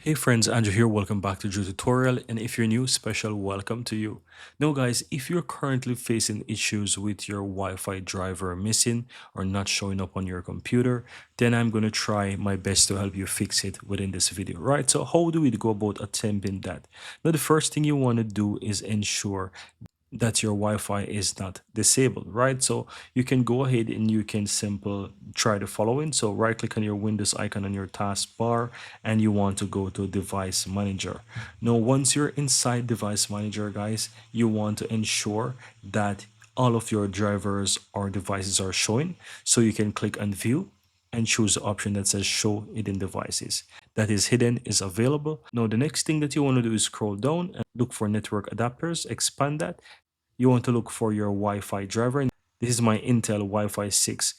Hey friends, Andrew here. Welcome back to Drew Tutorial. And if you're new, special welcome to you. Now guys, if you're currently facing issues with your Wi-Fi driver missing or not showing up on your computer, then I'm going to try my best to help you fix it within this video, right? So how do we go about attempting that? Now the first thing you want to do is ensure that your Wi-Fi is not disabled, right? So you can go ahead and you can simple try the following. So right click on your Windows icon on your taskbar and you want to go to device manager. Now once you're inside device manager, guys, you want to ensure that all of your drivers or devices are showing. So you can click on view and choose the option that says show hidden devices. That is hidden is available. Now the next thing that you want to do is scroll down and look for network adapters, expand that. You want to look for your Wi-Fi driver. This is my Intel Wi-Fi 6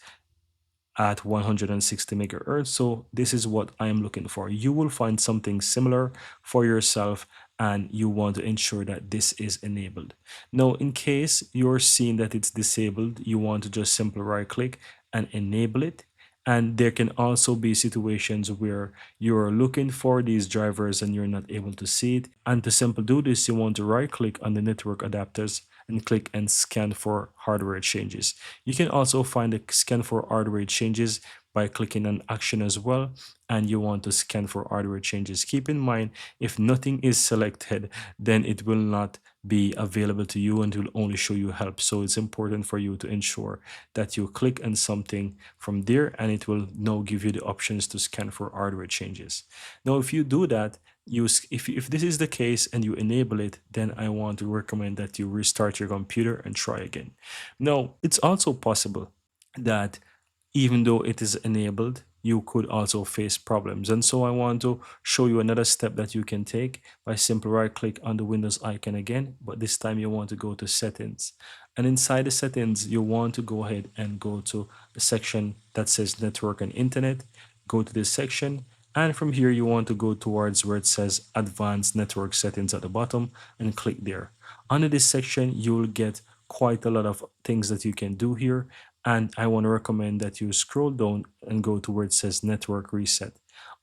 at 160 megahertz. So this is what I am looking for. You will find something similar for yourself and you want to ensure that this is enabled. Now, in case you're seeing that it's disabled, you want to just simply right click and enable it. And there can also be situations where you're looking for these drivers and you're not able to see it. And to simply do this, you want to right click on the network adapters and click and scan for hardware changes. You can also find the scan for hardware changes by clicking on action as well, and you want to scan for hardware changes. Keep in mind, if nothing is selected, then it will not be available to you and will only show you help. So it's important for you to ensure that you click on something from there and it will now give you the options to scan for hardware changes. Now if you do that, if this is the case and you enable it, then I want to recommend that you restart your computer and try again. Now it's also possible that even though it is enabled, you could also face problems. And so I want to show you another step that you can take by simply right click on the Windows icon again, but this time you want to go to settings. And inside the settings, you want to go ahead and go to the section that says network and internet. Go to this section. And from here, you want to go towards where it says advanced network settings at the bottom and click there. Under this section, you will get quite a lot of things that you can do here. And I want to recommend that you scroll down and go to where it says network reset.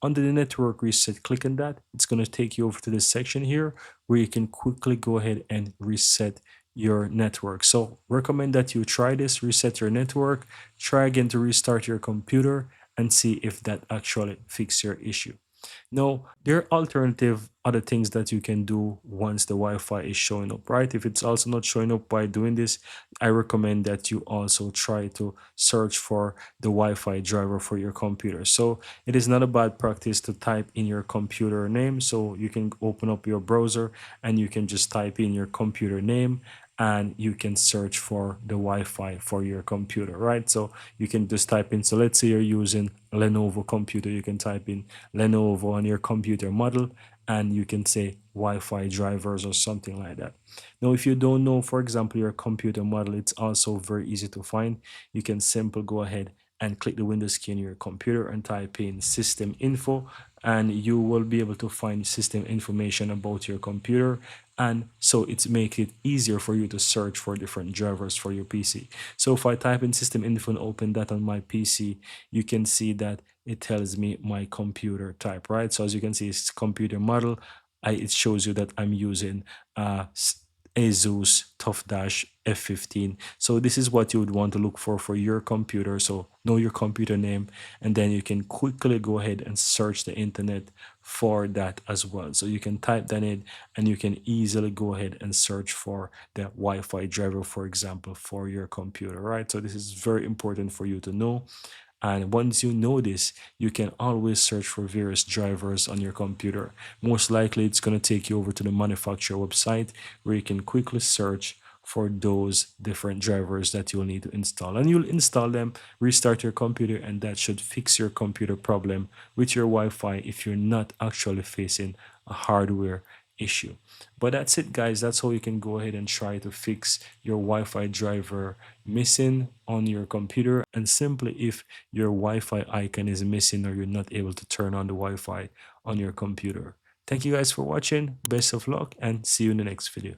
Under the network reset, click on that. It's going to take you over to this section here where you can quickly go ahead and reset your network. So recommend that you try this, reset your network, try again to restart your computer and see if that actually fixes your issue. Now, there are alternative other things that you can do once the Wi-Fi is showing up, right? If it's also not showing up by doing this, I recommend that you also try to search for the Wi-Fi driver for your computer. So it is not a bad practice to type in your computer name. So you can open up your browser and you can just type in your computer name and you can search for the Wi-Fi for your computer, right? So you can just type in, so let's say you're using Lenovo computer, you can type in Lenovo on your computer model and you can say Wi-Fi drivers or something like that. Now, if you don't know, for example, your computer model, it's also very easy to find. You can simply go ahead and click the Windows key on your computer and type in system info and you will be able to find system information about your computer, and so it's make it easier for you to search for different drivers for your PC. So if I type in system info and open that on my PC, you can see that it tells me my computer type, right? So as you can see, it's computer model. It shows you that I'm using Asus Tough Dash F15. So this is what you would want to look for your computer. So know your computer name, and then you can quickly go ahead and search the internet for that as well. So you can type that in and you can easily go ahead and search for the Wi-Fi driver, for example, for your computer, right? So this is very important for you to know. And once you know this, you can always search for various drivers on your computer. Most likely, it's going to take you over to the manufacturer website where you can quickly search for those different drivers that you'll need to install. And you'll install them, restart your computer, and that should fix your computer problem with your Wi-Fi if you're not actually facing a hardware issue. But that's it, guys. That's how you can go ahead and try to fix your Wi-Fi driver missing on your computer. And simply, if your Wi-Fi icon is missing or you're not able to turn on the Wi-Fi on your computer. Thank you guys for watching. Best of luck and see you in the next video.